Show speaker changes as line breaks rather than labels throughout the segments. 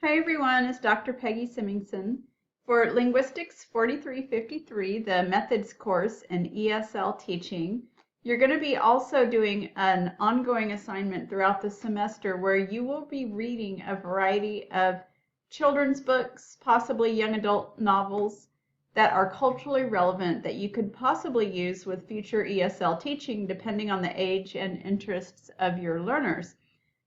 Hi everyone, it's Dr. Peggy Symingson. For Linguistics 4353, the Methods course in ESL teaching, you're going to be also doing an ongoing assignment throughout the semester where you will be reading a variety of children's books, possibly young adult novels that are culturally relevant that you could possibly use with future ESL teaching depending on the age and interests of your learners.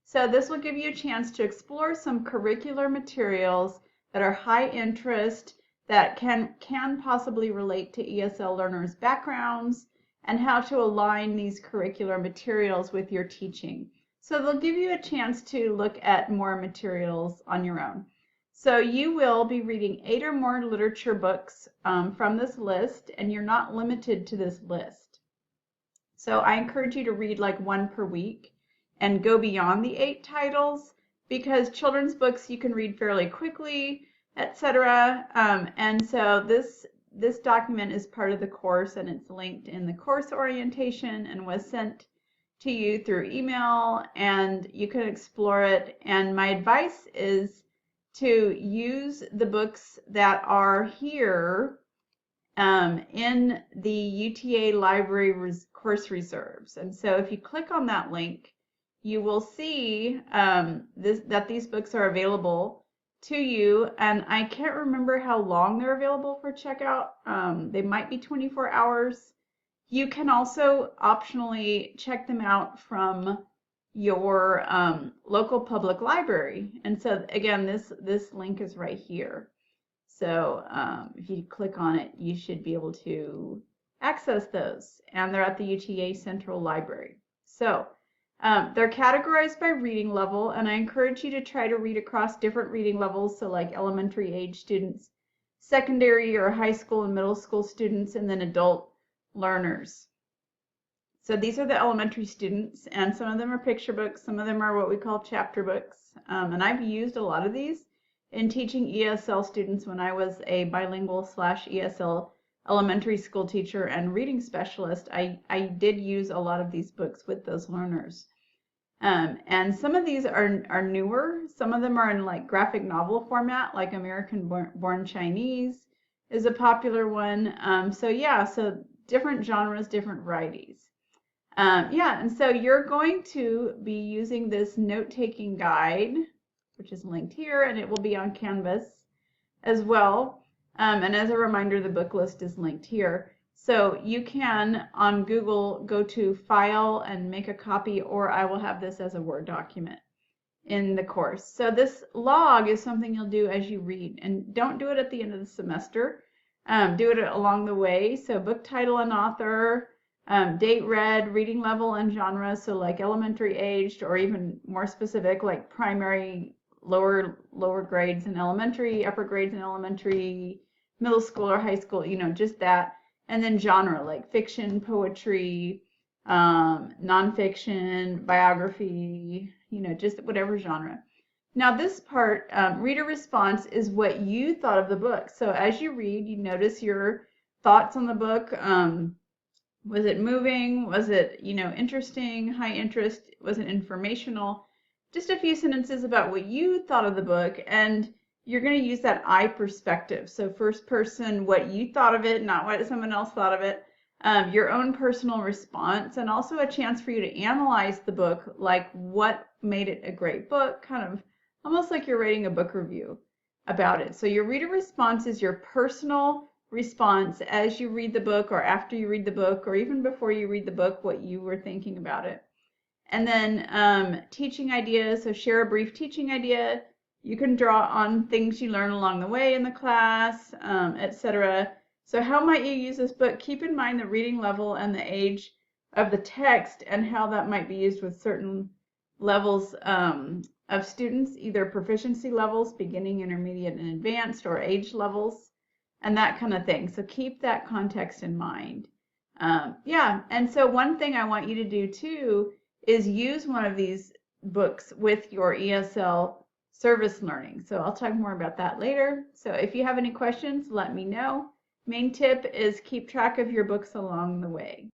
So this will give you a chance to explore some curricular materials that are high interest, that can possibly relate to ESL learners' backgrounds, and how to align these curricular materials with your teaching. So they'll give you a chance to look at more materials on your own. So you will be reading 8 or more literature books from this list, and you're not limited to this list. So I encourage you to read like one per week and go beyond the 8 titles, because children's books you can read fairly quickly, etc. And so this document is part of the course, and it's linked in the course orientation and was sent to you through email, and you can explore it. And my advice is to use the books that are here in the UTA library course reserves. And so if you click on that link, you will see that these books are available to you, and I can't remember how long they're available for checkout. They might be 24 hours. You can also optionally check them out from your local public library. And so again, this link is right here. So if you click on it, you should be able to access those, and they're at the UTA Central Library. So they're categorized by reading level, and I encourage you to try to read across different reading levels, so like elementary age students, secondary or high school and middle school students, and then adult learners. So these are the elementary students, and some of them are picture books, some of them are what we call chapter books, and I've used a lot of these in teaching ESL students when I was a bilingual / ESL elementary school teacher and reading specialist. I did use a lot of these books with those learners. And some of these are newer. Some of them are in like graphic novel format, like American Born Chinese is a popular one. So yeah, so different genres, different varieties. Yeah, and so you're going to be using this note-taking guide, which is linked here, and it will be on Canvas as well. And as a reminder, the book list is linked here. So you can, on Google, go to File and make a copy, or I will have this as a Word document in the course. So this log is something you'll do as you read, and don't do it at the end of the semester. Do it along the way. So book title and author, date read, reading level and genre, so like elementary aged, or even more specific, like primary, lower grades in elementary, upper grades in elementary, middle school or high school, just that. And then genre, like fiction, poetry, nonfiction, biography, just whatever genre. Now this part, reader response, is what you thought of the book. So as you read, you notice your thoughts on the book. Was it moving? Was it, interesting, high interest? Was it informational? Just a few sentences about what you thought of the book, and you're going to use that I perspective. So first person, what you thought of it, not what someone else thought of it. Your own personal response, and also a chance for you to analyze the book, like what made it a great book, kind of almost like you're writing a book review about it. So your reader response is your personal response as you read the book, or after you read the book, or even before you read the book, what you were thinking about it. And then teaching ideas, so share a brief teaching idea. You can draw on things you learn along the way in the class, etc. So how might you use this book? Keep in mind the reading level and the age of the text, and how that might be used with certain levels of students, either proficiency levels, beginning, intermediate, and advanced, or age levels, and that kind of thing. So keep that context in mind. Yeah, and so one thing I want you to do too is use one of these books with your ESL service learning. So I'll talk more about that later. So if you have any questions, let me know. Main tip is keep track of your books along the way.